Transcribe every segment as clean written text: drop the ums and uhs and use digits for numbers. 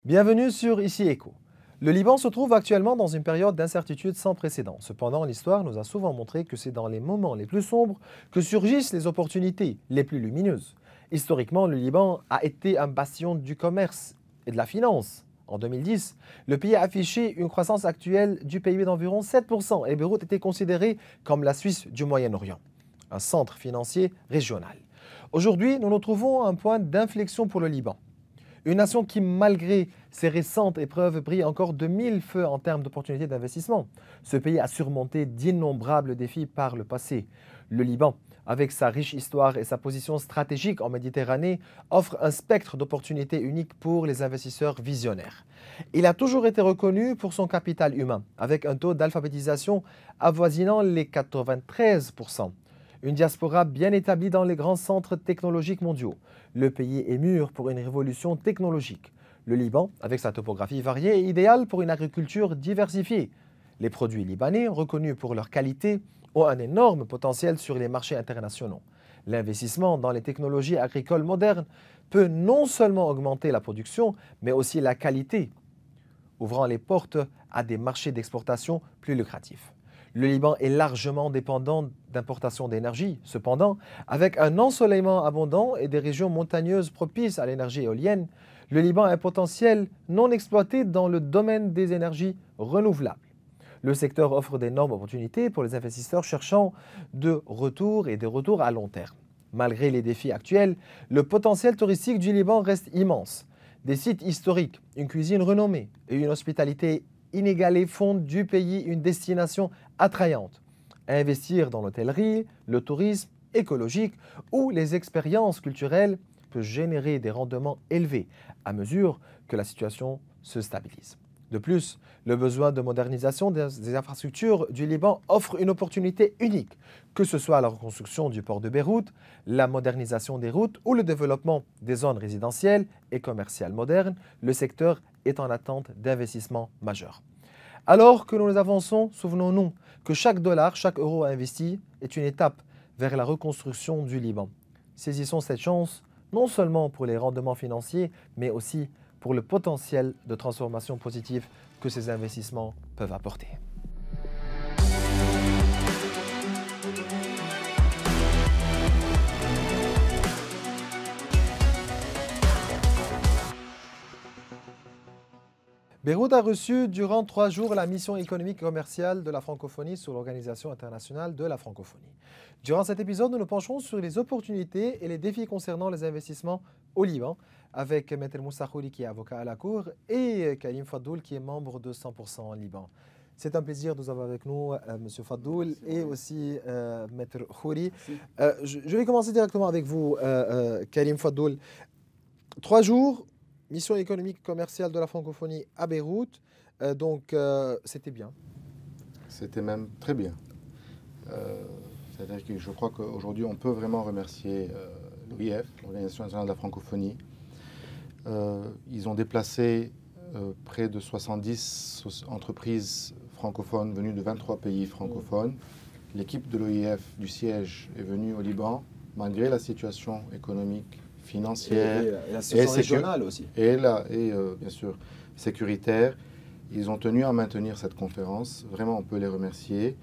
Bienvenue sur Ici Écho. Le Liban se trouve actuellement dans une période d'incertitude sans précédent. Cependant, l'histoire nous a souvent montré que c'est dans les moments les plus sombres que surgissent les opportunités les plus lumineuses. Historiquement, le Liban a été un bastion du commerce et de la finance. En 2010, le pays a affiché une croissance actuelle du PIB d'environ 7% et Beyrouth était considérée comme la Suisse du Moyen-Orient, un centre financier régional. Aujourd'hui, nous nous trouvons à un point d'inflexion pour le Liban. Une nation qui, malgré ses récentes épreuves, brille encore de mille feux en termes d'opportunités d'investissement. Ce pays a surmonté d'innombrables défis par le passé. Le Liban, avec sa riche histoire et sa position stratégique en Méditerranée, offre un spectre d'opportunités uniques pour les investisseurs visionnaires. Il a toujours été reconnu pour son capital humain, avec un taux d'alphabétisation avoisinant les 93%. Une diaspora bien établie dans les grands centres technologiques mondiaux. Le pays est mûr pour une révolution technologique. Le Liban, avec sa topographie variée, est idéal pour une agriculture diversifiée. Les produits libanais, reconnus pour leur qualité, ont un énorme potentiel sur les marchés internationaux. L'investissement dans les technologies agricoles modernes peut non seulement augmenter la production, mais aussi la qualité, ouvrant les portes à des marchés d'exportation plus lucratifs. Le Liban est largement dépendant d'importations d'énergie. Cependant, avec un ensoleillement abondant et des régions montagneuses propices à l'énergie éolienne, le Liban a un potentiel non exploité dans le domaine des énergies renouvelables. Le secteur offre d'énormes opportunités pour les investisseurs cherchant des retours à long terme. Malgré les défis actuels, le potentiel touristique du Liban reste immense. Des sites historiques, une cuisine renommée et une hospitalité inégalée font du pays une destination attrayante. Investir dans l'hôtellerie, le tourisme écologique ou les expériences culturelles peut générer des rendements élevés à mesure que la situation se stabilise. De plus, le besoin de modernisation des infrastructures du Liban offre une opportunité unique, que ce soit la reconstruction du port de Beyrouth, la modernisation des routes ou le développement des zones résidentielles et commerciales modernes. Le secteur est en attente d'investissements majeurs. Alors que nous avançons, souvenons-nous que chaque dollar, chaque euro investi est une étape vers la reconstruction du Liban. Saisissons cette chance, non seulement pour les rendements financiers, mais aussi pour le potentiel de transformation positive que ces investissements peuvent apporter. Beyrouth a reçu durant 3 jours la mission économique et commerciale de la francophonie sur l'Organisation internationale de la francophonie. Durant cet épisode, nous nous pencherons sur les opportunités et les défis concernant les investissements au Liban, avec Maître Moussa Khouri qui est avocat à la Cour et Karim Fadoul qui est membre de 100% en Liban. C'est un plaisir de vous avoir avec nous, M. Fadoul, et aussi Maître Khouri. Je vais commencer directement avec vous, Karim Fadoul. 3 jours. Mission économique commerciale de la francophonie à Beyrouth, donc c'était bien. C'était même très bien. C'est-à-dire que je crois qu'aujourd'hui, on peut vraiment remercier l'OIF, l'Organisation internationale de la francophonie. Ils ont déplacé près de 70 entreprises francophones venues de 23 pays francophones. L'équipe de l'OIF du siège est venue au Liban, malgré la situation économique, financière et la situation régionale aussi. Et bien sûr sécuritaire. Ils ont tenu à maintenir cette conférence. Vraiment, on peut les remercier.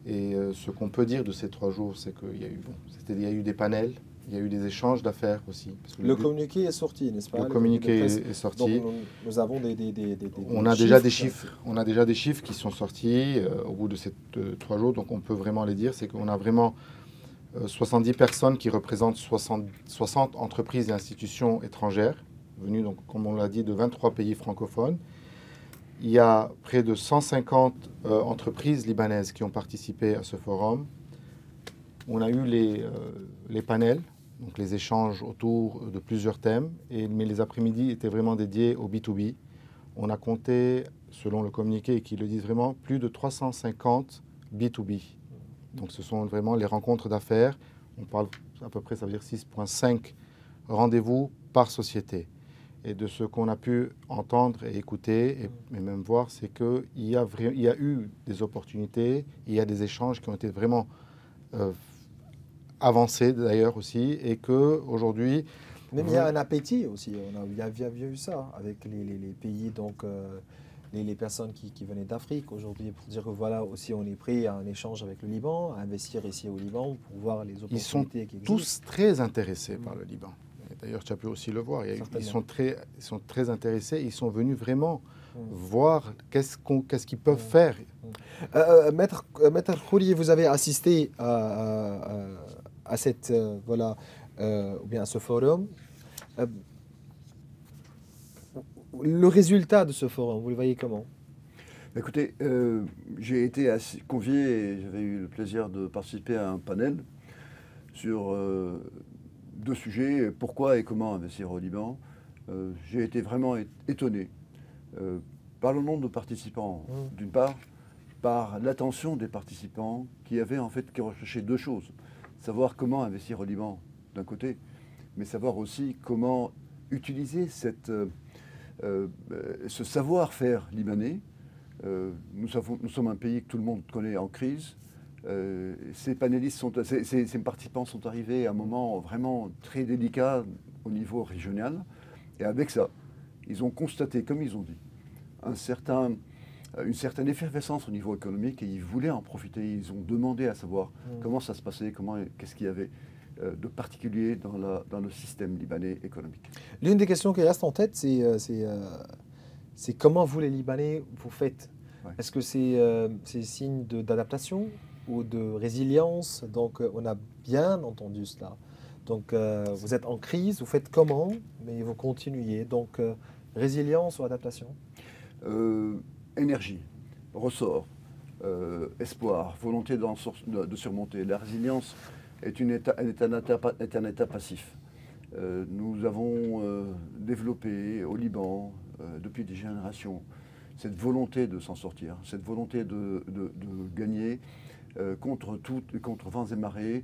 Et ce qu'on peut dire de ces 3 jours, c'est qu'il y a eu des panels, il y a eu des échanges d'affaires aussi. Parce que le communiqué est sorti, n'est-ce pas? Le communiqué est sorti. Donc, nous avons on a déjà des chiffres. On a déjà des chiffres qui sont sortis au bout de ces 3 jours. Donc on peut vraiment les dire. C'est qu'on a vraiment 70 personnes qui représentent 60 entreprises et institutions étrangères, venues, donc, comme on l'a dit, de 23 pays francophones. Il y a près de 150 entreprises libanaises qui ont participé à ce forum. On a eu les panels, donc les échanges autour de plusieurs thèmes, mais les après-midi étaient vraiment dédiés au B2B. On a compté, selon le communiqué, et qui le disent vraiment, plus de 350 B2B. Donc ce sont vraiment les rencontres d'affaires. On parle à peu près, ça veut dire 6,5 rendez-vous par société. Et de ce qu'on a pu entendre et écouter et même voir, c'est qu'il y a eu des opportunités, il y a des échanges qui ont été vraiment avancés d'ailleurs aussi, et qu'aujourd'hui, Même il y a un appétit aussi. Il y a bien vu ça avec les pays, donc les personnes qui venaient d'Afrique aujourd'hui pour dire que voilà, aussi on est prêt à un échange avec le Liban, à investir ici au Liban pour voir les Ils sont opportunités qui existent. tous très intéressés par le Liban. D'ailleurs, tu as pu aussi le voir. Ils sont très intéressés. Ils sont venus vraiment voir qu'est-ce qu'ils peuvent faire. Maître Khouri, vous avez assisté à cette, voilà, ou bien à ce forum. Le résultat de ce forum, vous le voyez comment? Écoutez, j'ai été convié et j'avais eu le plaisir de participer à un panel sur deux sujets, pourquoi et comment investir au Liban. J'ai été vraiment étonné par le nombre de participants, d'une part, par l'attention des participants qui recherchaient deux choses. Savoir comment investir au Liban, d'un côté, mais savoir aussi comment utiliser ce savoir-faire libanais. Nous sommes un pays que tout le monde connaît en crise. Ces participants sont arrivés à un moment vraiment très délicat au niveau régional. Et avec ça, ils ont constaté, comme ils ont dit, une certaine effervescence au niveau économique et ils voulaient en profiter. Ils ont demandé à savoir comment ça se passait, qu'est-ce qu'il y avait de particulier dans le système libanais économique. L'une des questions qui reste en tête, c'est comment vous, les Libanais, vous faites. Ouais. Est-ce que c'est signe d'adaptation ou de résilience? Donc, on a bien entendu cela. Donc, vous êtes en crise, vous faites comment, mais vous continuez. Donc, résilience ou adaptation? Énergie, ressort, espoir, volonté de surmonter. La résilience est un état passif. Nous avons développé au Liban, depuis des générations, cette volonté de s'en sortir, cette volonté de gagner contre vents et marées.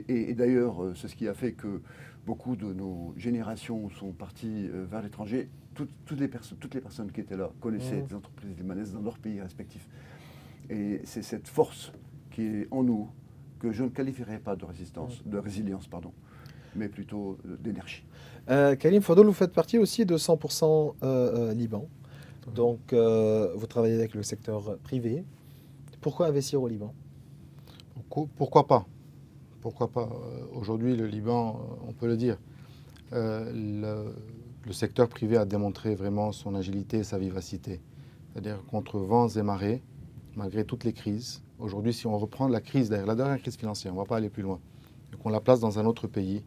Et d'ailleurs, c'est ce qui a fait que beaucoup de nos générations sont parties vers l'étranger. Toutes les personnes qui étaient là connaissaient des entreprises libanaises dans leurs pays respectifs. Et c'est cette force qui est en nous que je ne qualifierais pas de résilience, mais plutôt d'énergie. Karim Fadol, vous faites partie aussi de 100% Liban. Donc, vous travaillez avec le secteur privé. Pourquoi investir au Liban? Pourquoi pas? Pourquoi pas? Aujourd'hui, le Liban, on peut le dire, le secteur privé a démontré vraiment son agilité et sa vivacité. C'est-à-dire contre vents et marées, malgré toutes les crises. Aujourd'hui, si on reprend la dernière crise financière, on ne va pas aller plus loin, et qu'on la place dans un autre pays,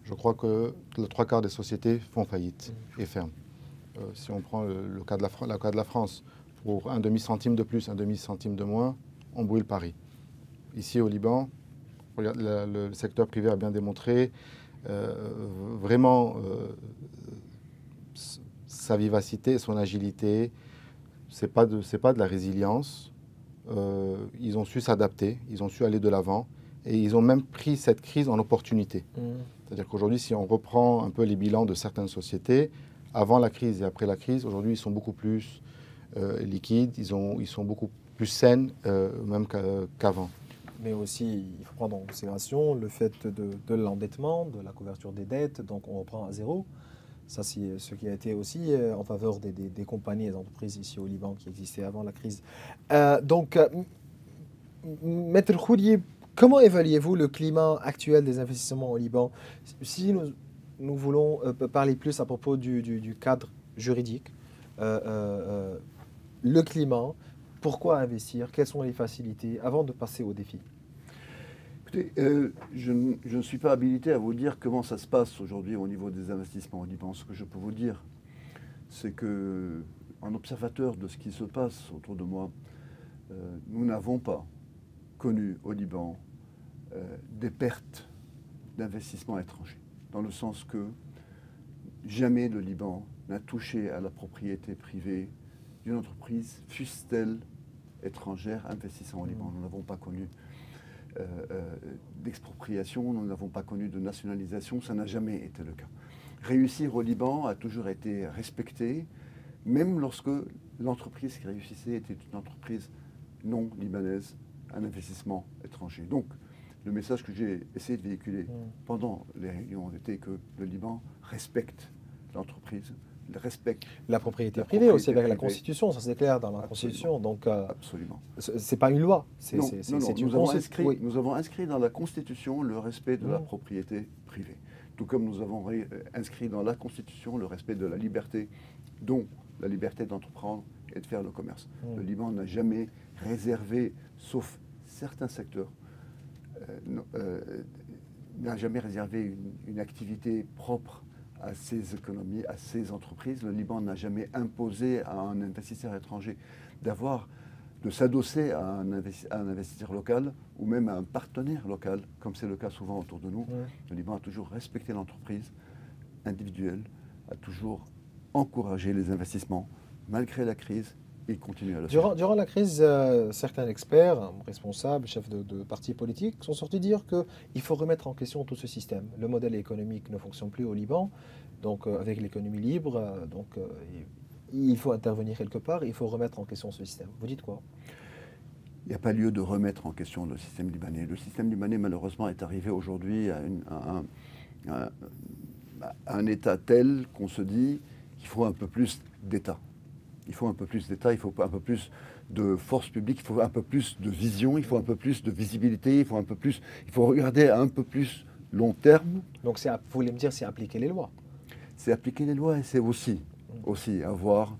je crois que les 3/4 des sociétés font faillite et ferment. Si on prend le cas de la France, pour un demi-centime de plus, un demi-centime de moins, on brûle Paris. Ici au Liban, le secteur privé a bien démontré vraiment sa vivacité, son agilité. C'est pas de la résilience. Ils ont su s'adapter, ils ont su aller de l'avant et ils ont même pris cette crise en opportunité. C'est-à-dire qu'aujourd'hui, si on reprend un peu les bilans de certaines sociétés, avant la crise et après la crise, aujourd'hui, ils sont beaucoup plus liquides, ils sont beaucoup plus saines même qu'avant. Mais aussi, il faut prendre en considération le fait de l'endettement, de la couverture des dettes, donc on reprend à zéro. Ça, c'est ce qui a été aussi en faveur des compagnies et des entreprises ici au Liban qui existaient avant la crise. Maître Khouri, comment évaluez-vous le climat actuel des investissements au Liban? Si nous voulons parler plus à propos du cadre juridique, le climat, pourquoi investir? Quelles sont les facilités avant de passer aux défis? Écoutez, je ne suis pas habilité à vous dire comment ça se passe aujourd'hui au niveau des investissements au Liban. Ce que je peux vous dire, c'est qu'en observateur de ce qui se passe autour de moi, nous n'avons pas connu au Liban des pertes d'investissements étrangers. Dans le sens que jamais le Liban n'a touché à la propriété privée d'une entreprise, fût-elle étrangère, investissant au Liban. Nous n'avons pas connu d'expropriation, nous n'avons pas connu de nationalisation, ça n'a jamais été le cas. Réussir au Liban a toujours été respecté, même lorsque l'entreprise qui réussissait était une entreprise non libanaise, un investissement étranger. Donc, le message que j'ai essayé de véhiculer pendant les réunions était que le Liban respecte l'entreprise, respecte La propriété La privée aussi, propriété avec la privée. Constitution, ça c'est clair dans la Absolument. Constitution. Donc, absolument. c'est pas une loi, c'est Non, c'est non, non, une nous avons, constitution. inscrit, Oui. nous avons inscrit dans la Constitution le respect de la propriété privée. Tout comme nous avons inscrit dans la Constitution le respect de la liberté, dont la liberté d'entreprendre et de faire le commerce. Le Liban n'a jamais réservé, sauf certains secteurs, n'a jamais réservé une activité propre à ses économies, à ses entreprises. Le Liban n'a jamais imposé à un investisseur étranger de s'adosser à un investisseur local ou même à un partenaire local, comme c'est le cas souvent autour de nous. Le Liban a toujours respecté l'entreprise individuelle, a toujours encouragé les investissements, malgré la crise. Il continue à le faire. Durant la crise, certains experts, responsables, chefs de partis politiques sont sortis dire qu'il faut remettre en question tout ce système. Le modèle économique ne fonctionne plus au Liban, donc avec l'économie libre, il faut intervenir quelque part, il faut remettre en question ce système. Vous dites quoi? Il n'y a pas lieu de remettre en question le système libanais. Le système libanais, malheureusement, est arrivé aujourd'hui à un état tel qu'on se dit qu'il faut un peu plus d'État. Il faut un peu plus d'État, il faut un peu plus de force publique, il faut un peu plus de vision, il faut un peu plus de visibilité, il faut regarder à un peu plus long terme. Donc vous voulez me dire c'est appliquer les lois? C'est appliquer les lois et c'est aussi avoir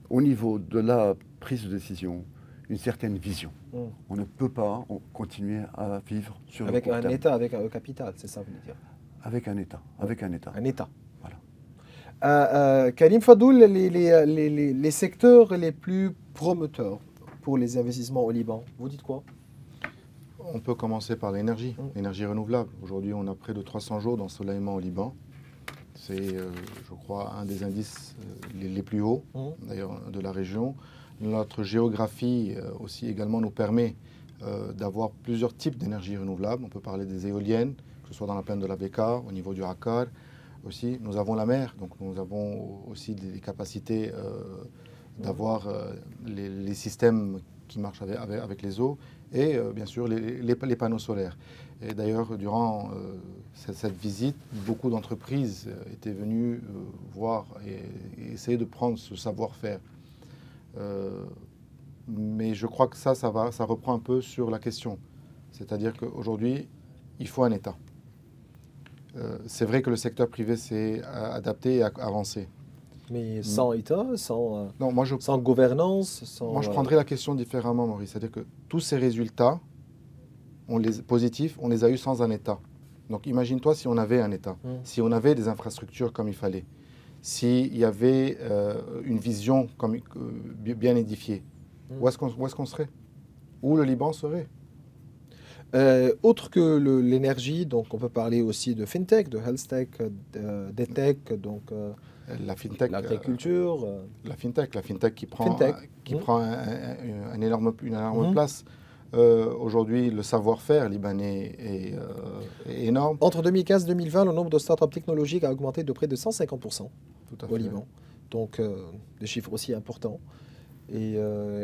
au niveau de la prise de décision une certaine vision. On ne peut pas continuer à vivre sur avec le court terme. État, avec un capital, c'est ça vous voulez dire? Avec un État, avec un État. Un État. Voilà. Karim Fadoul, les secteurs les plus promoteurs pour les investissements au Liban, vous dites quoi? On peut commencer par l'énergie, l'énergie renouvelable. Aujourd'hui, on a près de 300 jours d'ensoleillement au Liban. C'est, je crois, un des indices les plus hauts, d'ailleurs, de la région. Notre géographie aussi également nous permet d'avoir plusieurs types d'énergie renouvelable. On peut parler des éoliennes, que ce soit dans la plaine de la Bekaa, au niveau du Akkar. Aussi, nous avons la mer, donc nous avons aussi des capacités d'avoir les systèmes qui marchent avec les eaux et bien sûr les panneaux solaires. Et d'ailleurs, durant cette visite, beaucoup d'entreprises étaient venues voir et essayer de prendre ce savoir-faire. Mais je crois que ça reprend un peu sur la question. C'est-à-dire qu'aujourd'hui, il faut un État. C'est vrai que le secteur privé s'est adapté et avancé. Mais sans État, sans gouvernance, sans... Moi, je prendrais la question différemment, Maurice. C'est-à-dire que tous ces résultats positifs, on les a eus sans un État. Donc, imagine-toi si on avait un État, si on avait des infrastructures comme il fallait, s'il y avait une vision bien édifiée. Où est-ce qu'on serait? Où le Liban serait? Autre que l'énergie, donc on peut parler aussi de fintech, de health tech, d'edtech, donc la fintech, l'agriculture. La fintech qui prend une énorme place. Aujourd'hui, le savoir-faire libanais est énorme. Entre 2015 et 2020, le nombre de startups technologiques a augmenté de près de 150% au Liban. Donc des chiffres aussi importants. Et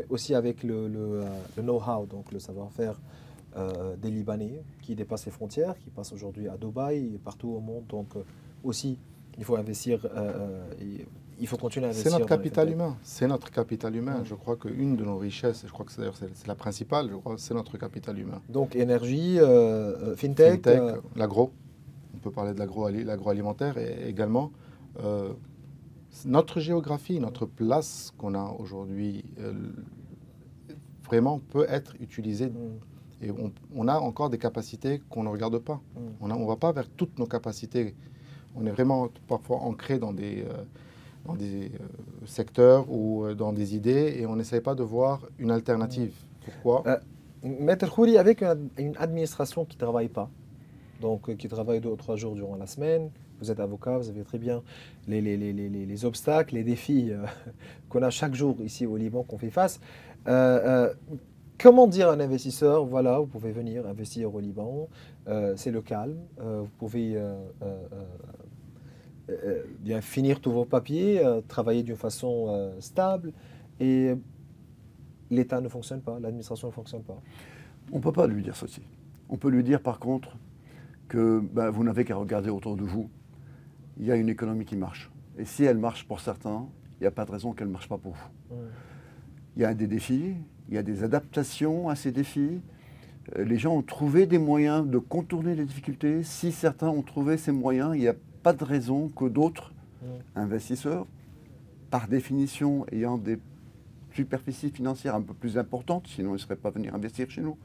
aussi avec le know-how, donc le savoir-faire des Libanais qui dépassent les frontières, qui passent aujourd'hui à Dubaï et partout au monde. Donc aussi, il faut investir, il faut continuer à investir. C'est notre capital humain. C'est notre capital humain. Je crois qu'une de nos richesses, je crois que c'est la principale, je crois, c'est notre capital humain. Donc énergie, fintech, l'agro. On peut parler de l'agroalimentaire et également notre géographie, notre place qu'on a aujourd'hui, vraiment peut être utilisée. Et on a encore des capacités qu'on ne regarde pas. On ne va pas vers toutes nos capacités. On est vraiment parfois ancré dans des secteurs ou dans des idées et on n'essaye pas de voir une alternative. Pourquoi Maître Khouri, avec une administration qui ne travaille pas, donc qui travaille 2 ou 3 jours durant la semaine, vous êtes avocat, vous savez très bien les obstacles, les défis qu'on a chaque jour ici au Liban, qu'on fait face. Comment dire à un investisseur, voilà, vous pouvez venir investir au Liban, c'est le calme, vous pouvez bien finir tous vos papiers, travailler d'une façon stable, et l'État ne fonctionne pas, l'administration ne fonctionne pas. On ne peut pas lui dire ceci. On peut lui dire par contre que vous n'avez qu'à regarder autour de vous. Il y a une économie qui marche. Et si elle marche pour certains, il n'y a pas de raison qu'elle ne marche pas pour vous. Il y a des défis, il y a des adaptations à ces défis. Les gens ont trouvé des moyens de contourner les difficultés. Si certains ont trouvé ces moyens, il n'y a pas de raison que d'autres investisseurs, par définition ayant des superficies financières un peu plus importantes, sinon ils ne seraient pas venus investir chez nous.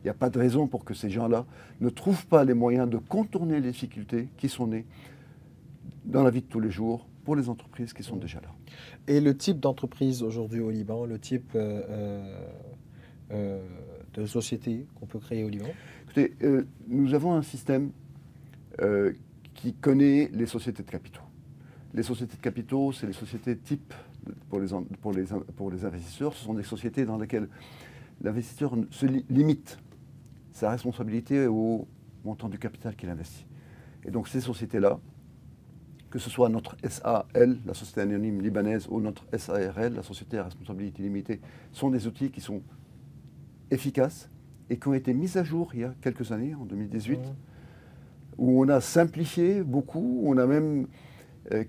Il n'y a pas de raison pour que ces gens-là ne trouvent pas les moyens de contourner les difficultés qui sont nées dans la vie de tous les jours pour les entreprises qui sont déjà là. Et le type d'entreprise aujourd'hui au Liban, le type de société qu'on peut créer au Liban? Écoutez, nous avons un système qui connaît les sociétés de capitaux. Les sociétés de capitaux, c'est les sociétés type pour les investisseurs. Ce sont des sociétés dans lesquelles l'investisseur se limite sa responsabilité au montant du capital qu'il investit. Et donc ces sociétés-là, que ce soit notre SAL, la Société anonyme libanaise, ou notre SARL, la Société à responsabilité limitée, sont des outils qui sont efficaces et qui ont été mis à jour il y a quelques années, en 2018, où on a simplifié beaucoup, on a même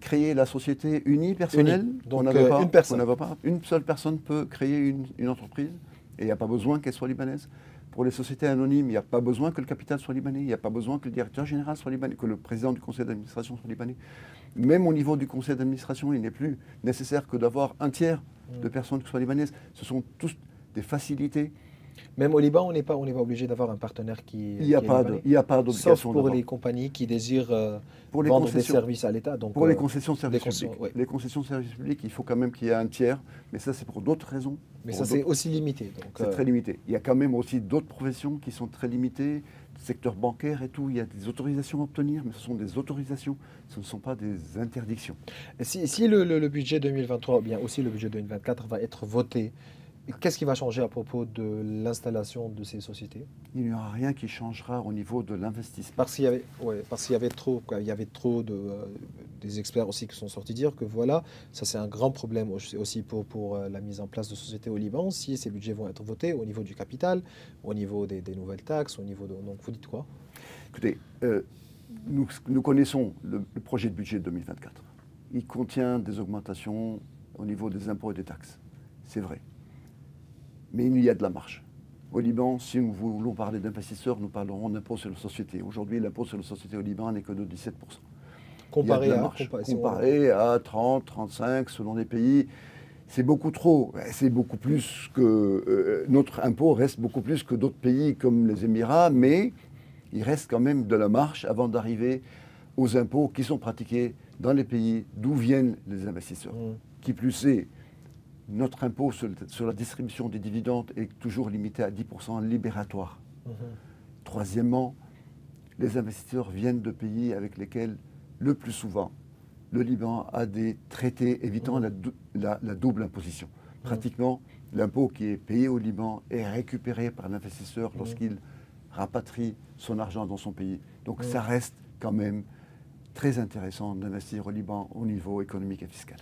créé la société unipersonnelle. Donc une personne. Une seule personne peut créer une entreprise et il n'y a pas besoin qu'elle soit libanaise. Pour les sociétés anonymes, il n'y a pas besoin que le capital soit libanais, il n'y a pas besoin que le directeur général soit libanais, que le président du conseil d'administration soit libanais. Même au niveau du conseil d'administration, il n'est plus nécessaire que d'avoir un tiers de personnes qui soient libanaises. Ce sont tous des facilités. Même au Liban, on n'est pas obligé d'avoir un partenaire qui Il n'y a pas d'obligation. Sauf pour les compagnies qui désirent vendre des services à l'État. Pour les concessions de services publics. Oui. Les concessions de services publics, il faut quand même qu'il y ait un tiers. Mais ça, c'est pour d'autres raisons. Mais ça, c'est aussi limité. C'est très limité. Il y a quand même aussi d'autres professions qui sont très limitées. Le secteur bancaire et tout, il y a des autorisations à obtenir, mais ce sont des autorisations. Ce ne sont pas des interdictions. Et si le budget 2023, ou bien aussi le budget 2024 va être voté, qu'est-ce qui va changer à propos de l'installation de ces sociétés? Il n'y aura rien qui changera au niveau de l'investissement. Parce qu'il y avait trop, des experts aussi qui sont sortis dire que voilà, ça c'est un grand problème aussi pour la mise en place de sociétés au Liban, si ces budgets vont être votés au niveau du capital, au niveau des nouvelles taxes, au niveau de... Donc vous dites quoi? Écoutez, nous connaissons le projet de budget 2024. Il contient des augmentations au niveau des impôts et des taxes. C'est vrai. Mais il y a de la marge. Au Liban, si nous voulons parler d'investisseurs, nous parlerons d'impôt sur les sociétés. Aujourd'hui, l'impôt sur les sociétés au Liban n'est que de 17%. Comparé à 30, 35, selon les pays, c'est beaucoup trop. C'est beaucoup plus que... notre impôt reste beaucoup plus que d'autres pays comme les Émirats, mais il reste quand même de la marge avant d'arriver aux impôts qui sont pratiqués dans les pays d'où viennent les investisseurs. Qui plus est, notre impôt sur la distribution des dividendes est toujours limité à 10% libératoire. Troisièmement, les investisseurs viennent de pays avec lesquels, le plus souvent, le Liban a des traités évitant la double imposition. Pratiquement, l'impôt qui est payé au Liban est récupéré par l'investisseur lorsqu'il rapatrie son argent dans son pays. Donc ça reste quand même très intéressant d'investir au Liban au niveau économique et fiscal.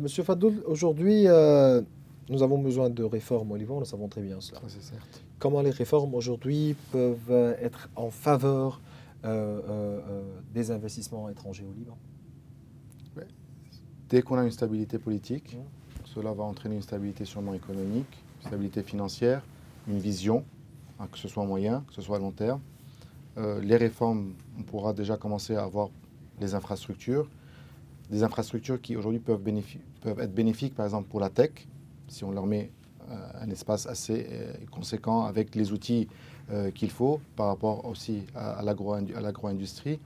Monsieur Fadoul, aujourd'hui, nous avons besoin de réformes au Liban, nous savons très bien cela. Ça, c'est certes. Comment les réformes aujourd'hui peuvent être en faveur des investissements étrangers au Liban? Dès qu'on a une stabilité politique, cela va entraîner une stabilité sûrement économique, une stabilité financière, une vision, que ce soit moyen, que ce soit à long terme. Les réformes, on pourra déjà commencer à avoir les infrastructures, des infrastructures qui aujourd'hui peuvent être bénéfiques, par exemple pour la tech, si on leur met un espace assez conséquent avec les outils qu'il faut par rapport aussi à l'agro-industrie.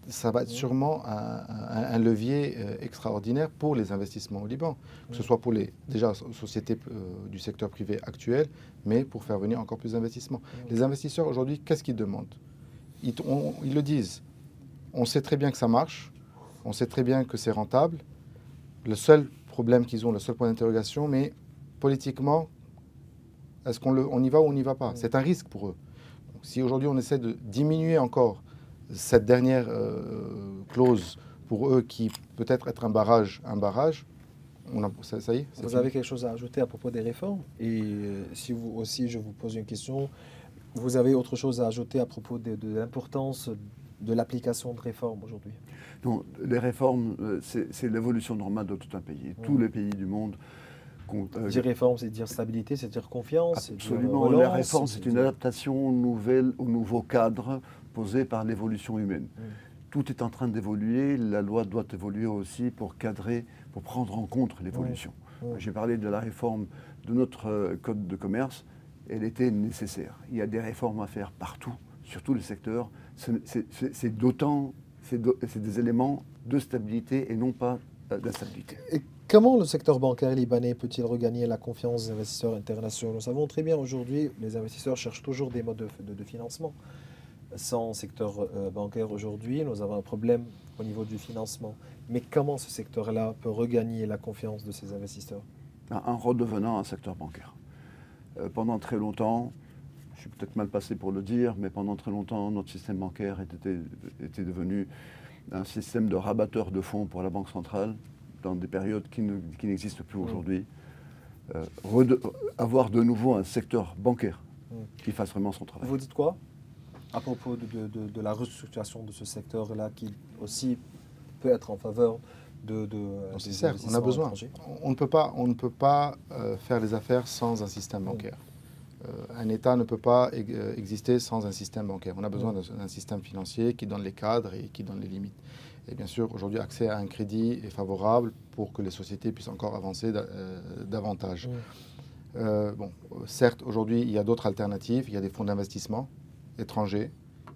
Ça va être sûrement un levier extraordinaire pour les investissements au Liban, que ce soit pour les sociétés du secteur privé actuel, mais pour faire venir encore plus d'investissements. Les investisseurs aujourd'hui, qu'est-ce qu'ils demandent? Ils le disent. On sait très bien que ça marche, on sait très bien que c'est rentable. Le seul problème qu'ils ont, le seul point d'interrogation, mais politiquement, est-ce qu'on y va ou on n'y va pas? C'est un risque pour eux. Donc, si aujourd'hui on essaie de diminuer encore cette dernière clause pour eux qui peut-être être un barrage, ça y est. Vous avez quelque chose à ajouter à propos des réformes? Et si vous aussi, je vous pose une question, Vous avez autre chose à ajouter à propos de l'importance de l'application de réformes aujourd'hui? Non, les réformes, c'est l'évolution normale de tout un pays. Tous les pays du monde. Dire réforme, c'est dire stabilité, c'est dire confiance, c'est dire Absolument. relance, La réforme, c'est une adaptation au nouveau cadre posé par l'évolution humaine. Tout est en train d'évoluer. La loi doit évoluer aussi pour cadrer, pour prendre en compte l'évolution. J'ai parlé de la réforme de notre code de commerce. Elle était nécessaire. Il y a des réformes à faire partout, sur tous les secteurs. C'est des éléments de stabilité et non pas d'instabilité. Et comment le secteur bancaire libanais peut-il regagner la confiance des investisseurs internationaux? Nous savons très bien aujourd'hui, les investisseurs cherchent toujours des modes de financement. Sans secteur bancaire aujourd'hui, nous avons un problème au niveau du financement. Mais comment ce secteur-là peut regagner la confiance de ces investisseurs? En redevenant un secteur bancaire. Pendant très longtemps, je suis peut-être mal passé pour le dire, mais pendant très longtemps, notre système bancaire était devenu un système de rabatteur de fonds pour la Banque centrale dans des périodes qui n'existent plus aujourd'hui. Avoir de nouveau un secteur bancaire qui fasse vraiment son travail. Vous dites quoi à propos de la restructuration de ce secteur-là qui aussi peut être en faveur c'est certes, on a besoin. On ne peut pas faire les affaires sans un système bancaire. Un État ne peut pas exister sans un système bancaire. On a besoin d'un système financier qui donne les cadres et qui donne les limites. Et bien sûr, aujourd'hui, accès à un crédit est favorable pour que les sociétés puissent encore avancer davantage. Certes, aujourd'hui, il y a d'autres alternatives. Il y a des fonds d'investissement étrangers.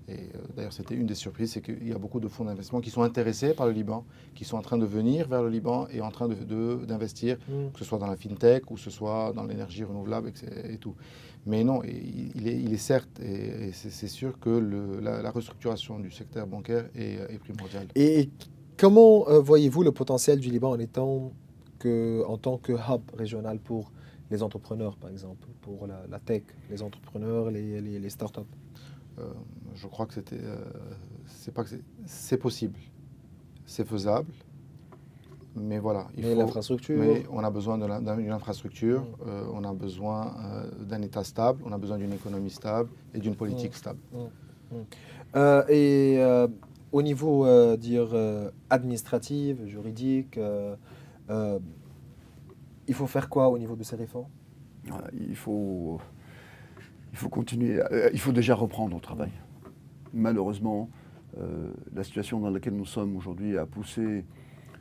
Et d'ailleurs, c'était une des surprises, c'est qu'il y a beaucoup de fonds d'investissement qui sont intéressés par le Liban, qui sont en train de venir vers le Liban et en train d'investir, que ce soit dans la fintech ou que ce soit dans l'énergie renouvelable et tout. Mais non, il est certes, et c'est sûr que la restructuration du secteur bancaire est primordiale. Et comment voyez-vous le potentiel du Liban en tant que hub régional pour les entrepreneurs, par exemple, pour la tech, les entrepreneurs, les startups? Je crois que c'est possible, c'est faisable, mais voilà. L'infrastructure. Mais on a besoin d'une infrastructure, on a besoin d'un État stable, on a besoin d'une économie stable et d'une politique stable. Au niveau administratif, juridique, il faut faire quoi au niveau de ces réformes? Il faut continuer, il faut déjà reprendre au travail. Malheureusement, la situation dans laquelle nous sommes aujourd'hui a poussé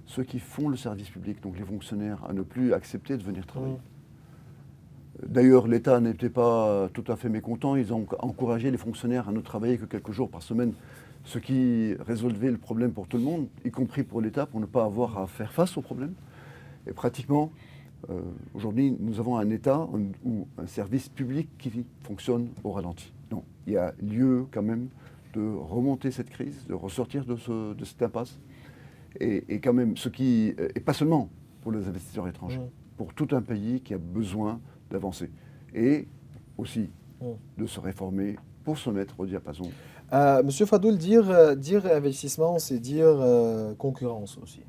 ceux qui font le service public, donc les fonctionnaires, à ne plus accepter de venir travailler. D'ailleurs, l'État n'était pas tout à fait mécontent. Ils ont encouragé les fonctionnaires à ne travailler que quelques jours par semaine, ce qui résolvait le problème pour tout le monde, y compris pour l'État, pour ne pas avoir à faire face au problème. Et pratiquement, aujourd'hui, nous avons un État ou un service public qui fonctionne au ralenti. Donc, il y a lieu quand même de remonter cette crise, de ressortir de cette impasse. Et quand même, et pas seulement pour les investisseurs étrangers, pour tout un pays qui a besoin d'avancer. Et aussi de se réformer pour se mettre au diapason. Monsieur Fadoul, dire investissement, c'est dire concurrence aussi.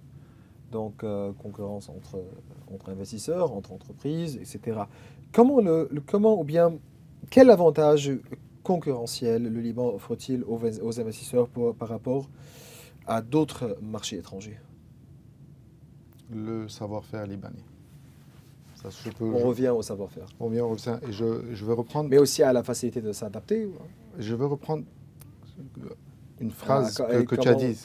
Donc, concurrence entre investisseurs, entre entreprises, etc. Quel avantage concurrentiel le Liban offre-t-il aux investisseurs par rapport à d'autres marchés étrangers? Le savoir-faire libanais. On revient au savoir-faire. On revient et je vais reprendre... Mais aussi à la facilité de s'adapter. Je veux reprendre une phrase que tu as dit.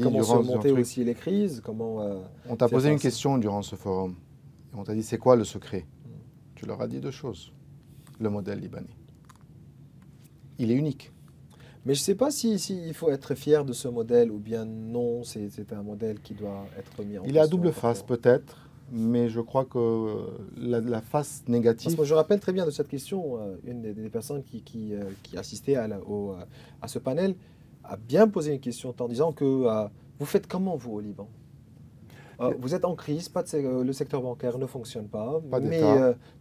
Comment surmonter aussi les crises, on t'a posé une question durant ce forum. Et on t'a dit, c'est quoi le secret? Tu leur as dit deux choses. Le modèle libanais. Il est unique. Mais je ne sais pas il faut être fier de ce modèle ou bien non, c'est un modèle qui doit être mis en question. Il est à double face peut-être, mais je crois que la face négative... Parce que je rappelle très bien de cette question, une des personnes qui assistait à ce panel a bien posé une question en disant que vous faites comment vous au Liban? Vous êtes en crise, le secteur bancaire ne fonctionne pas,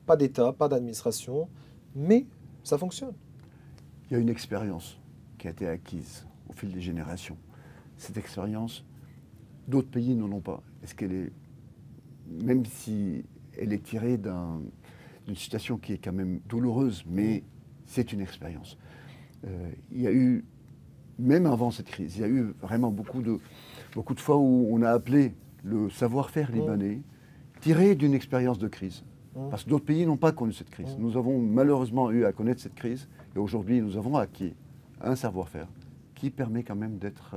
pas d'État, pas d'administration, mais ça fonctionne. Il y a une expérience qui a été acquise au fil des générations. Cette expérience, d'autres pays n'en ont pas. Même si elle est tirée d'une situation qui est quand même douloureuse, mais c'est une expérience. Il y a eu, même avant cette crise, il y a eu vraiment beaucoup de fois où on a appelé le savoir-faire libanais tiré d'une expérience de crise. Parce que d'autres pays n'ont pas connu cette crise. Nous avons malheureusement eu à connaître cette crise et aujourd'hui nous avons acquis un savoir-faire qui permet quand même d'être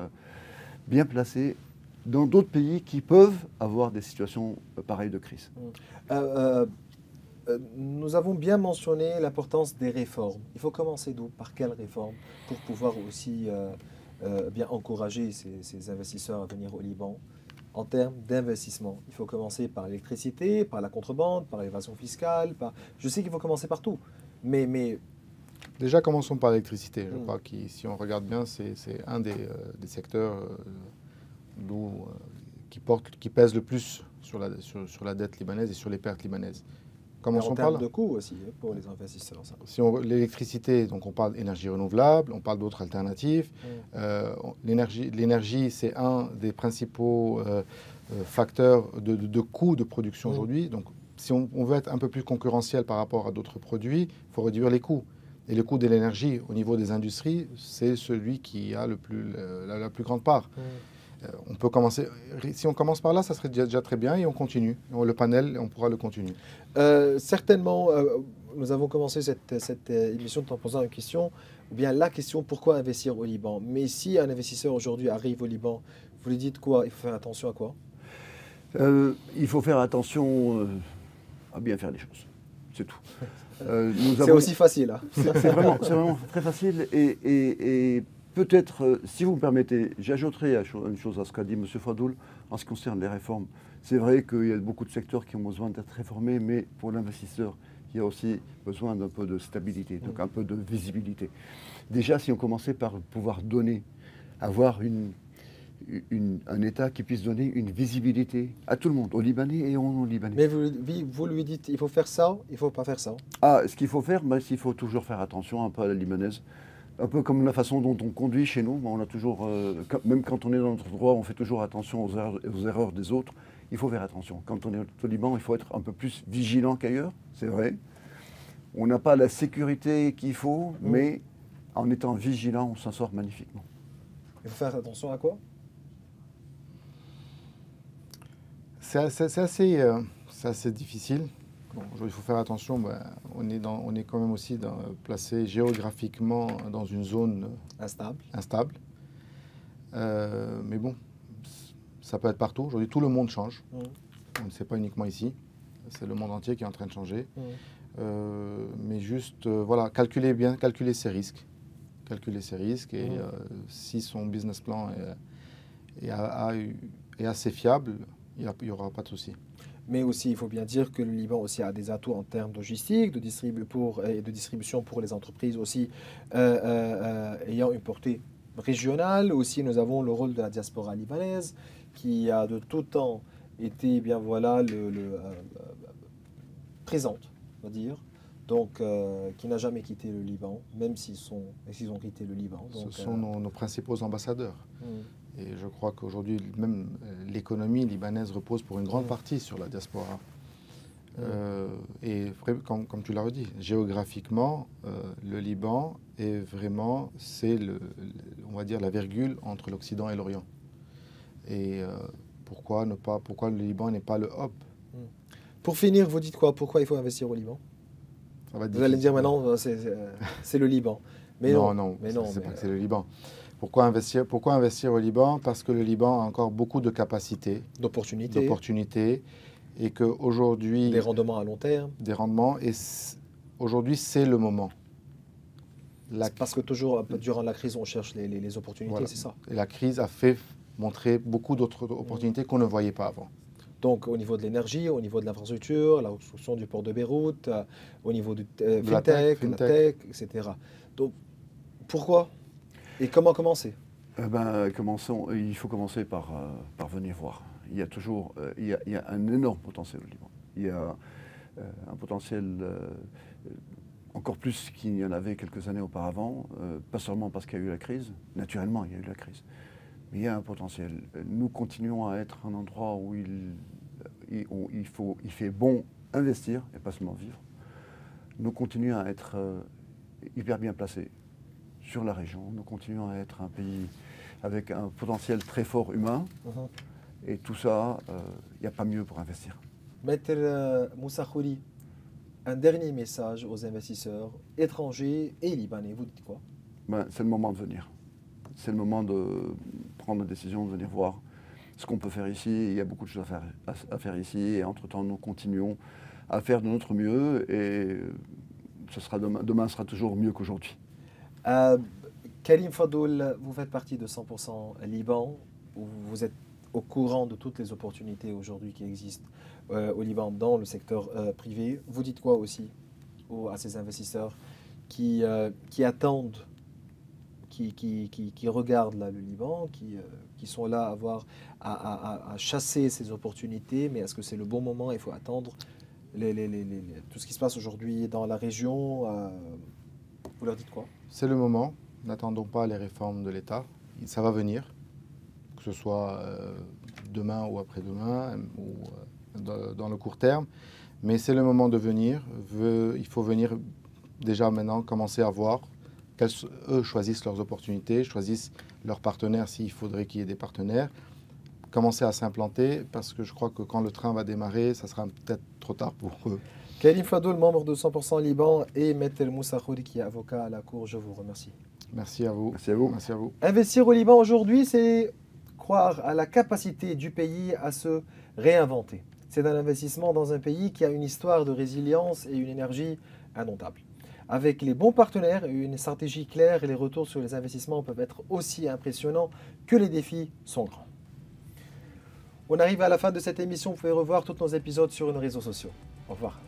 bien placé dans d'autres pays qui peuvent avoir des situations pareilles de crise. Nous avons bien mentionné l'importance des réformes. Il faut commencer d'où? Par quelles réformes? Pour pouvoir aussi bien encourager ces investisseurs à venir au Liban. En termes d'investissement, il faut commencer par l'électricité, par la contrebande, par l'évasion fiscale. Je sais qu'il faut commencer partout, mais Déjà, commençons par l'électricité. Je crois que si on regarde bien, c'est un des secteurs qui pèse le plus sur la dette libanaise et sur les pertes libanaises. Commençons en par là. termes de coûts aussi pour les investisseurs. Ça. L'électricité, donc on parle d'énergie renouvelable, on parle d'autres alternatives. L'énergie, c'est un des principaux facteurs de coûts de production aujourd'hui. Donc, si on veut être un peu plus concurrentiel par rapport à d'autres produits, il faut réduire les coûts. Et le coût de l'énergie au niveau des industries, c'est celui qui a la plus grande part. On peut commencer, si on commence par là, ça serait déjà très bien et on continue. Le panel, on pourra le continuer. Certainement, nous avons commencé cette émission en posant une question, ou bien la question pourquoi investir au Liban. Mais si un investisseur aujourd'hui arrive au Liban, vous lui dites quoi? Il faut faire attention à quoi? Il faut faire attention à bien faire les choses. C'est tout. C'est aussi facile. Hein. C'est vraiment très facile et peut-être, si vous me permettez, j'ajouterai une chose à ce qu'a dit M. Fadoul en ce qui concerne les réformes. C'est vrai qu'il y a beaucoup de secteurs qui ont besoin d'être réformés, mais pour l'investisseur, il y a aussi besoin d'un peu de stabilité, donc un peu de visibilité. Déjà, si on commençait par pouvoir donner, avoir un État qui puisse donner une visibilité à tout le monde, aux Libanais et aux non-Libanais. Mais vous lui dites, il faut faire ça, il ne faut pas faire ça. Ce qu'il faut faire, il faut toujours faire attention un peu à la libanaise. Un peu comme la façon dont on conduit chez nous, on a toujours, même quand on est dans notre droit, on fait toujours attention aux erreurs des autres. Il faut faire attention. Quand on est au Liban, il faut être un peu plus vigilant qu'ailleurs, c'est vrai. On n'a pas la sécurité qu'il faut, mais en étant vigilant, on s'en sort magnifiquement. Il faut faire attention à quoi? C'est assez difficile. Bon, il faut faire attention, on est quand même aussi placé géographiquement dans une zone instable. Mais bon, ça peut être partout. Aujourd'hui, tout le monde change. On ne sait pas uniquement ici. C'est le monde entier qui est en train de changer. Mais juste, voilà, calculer ses risques. Et si son business plan est assez fiable, il n'y aura pas de souci. Mais aussi, il faut bien dire que le Liban aussi a des atouts en termes de logistique, de distribution pour les entreprises aussi ayant une portée régionale. Aussi, nous avons le rôle de la diaspora libanaise qui a de tout temps été présente, on va dire. Donc, qui n'a jamais quitté le Liban, même s'ils ont quitté le Liban. Donc, ce sont nos principaux ambassadeurs. Et je crois qu'aujourd'hui, même l'économie libanaise repose pour une grande partie sur la diaspora. Et comme tu l'as redit, géographiquoi, le Liban est vraiment, on va dire, la virgule entre l'Occident et l'Orient. Et pourquoi le Liban n'est pas le hub? Pour finir, vous dites quoi? Pourquoi il faut investir au Liban? Vous allez me dire maintenant, c'est le Liban. Mais non, c'est pas que c'est le Liban. Pourquoi investir au Liban? Parce que le Liban a encore beaucoup de capacités, d'opportunités, et qu'aujourd'hui... Des rendements à long terme. Des rendements, et aujourd'hui, c'est le moment. Parce que toujours, durant la crise, on cherche les opportunités, voilà. C'est ça. Et la crise a fait montrer beaucoup d'autres opportunités qu'on ne voyait pas avant. Donc, au niveau de l'énergie, au niveau de l'infrastructure, la construction du port de Beyrouth, au niveau du fintech, la tech, etc. Donc, pourquoi? Et comment commencer? Il faut commencer par venir voir. Il y a toujours il y a un énorme potentiel au Liban. Il y a un potentiel encore plus qu'il y en avait quelques années auparavant, pas seulement parce qu'il y a eu la crise, naturellement il y a eu la crise, mais il y a un potentiel. Nous continuons à être un endroit où il fait bon investir et pas seulement vivre. Nous continuons à être hyper bien placé sur la région. Nous continuons à être un pays avec un potentiel très fort humain. Et tout ça, il n'y a pas mieux pour investir. Maître Moussa Khouri, un dernier message aux investisseurs étrangers et libanais, vous dites quoi? C'est le moment de venir. C'est le moment de prendre la décision de venir voir ce qu'on peut faire ici. Il y a beaucoup de choses à faire ici. Et entre-temps, nous continuons à faire de notre mieux. Et demain sera toujours mieux qu'aujourd'hui. Karim Fadoul, vous faites partie de 100% Liban. Vous êtes au courant de toutes les opportunités aujourd'hui qui existent au Liban dans le secteur privé. Vous dites quoi aussi à ces investisseurs qui attendent, qui regardent là, le Liban, qui sont là à chasser ces opportunités, mais est-ce que c'est le bon moment? Il faut attendre tout ce qui se passe aujourd'hui dans la région. Vous leur dites quoi? C'est le moment. N'attendons pas les réformes de l'État. Ça va venir, que ce soit demain ou après-demain, ou dans le court terme. Mais c'est le moment de venir. Il faut venir déjà maintenant commencer à voir eux choisissent leurs opportunités, choisissent leurs partenaires s'il faudrait qu'il y ait des partenaires. Commencer à s'implanter parce que je crois que quand le train va démarrer, ça sera peut-être trop tard pour eux. Karim Fadoul, membre de 100% Liban, et Maître Moussa Khouri, qui est avocat à la Cour, je vous remercie. Merci à vous. Merci à vous. Merci à vous. Investir au Liban aujourd'hui, c'est croire à la capacité du pays à se réinventer. C'est un investissement dans un pays qui a une histoire de résilience et une énergie indomptable. Avec les bons partenaires et une stratégie claire, les retours sur les investissements peuvent être aussi impressionnants que les défis sont grands. On arrive à la fin de cette émission. Vous pouvez revoir tous nos épisodes sur nos réseaux sociaux. Au revoir.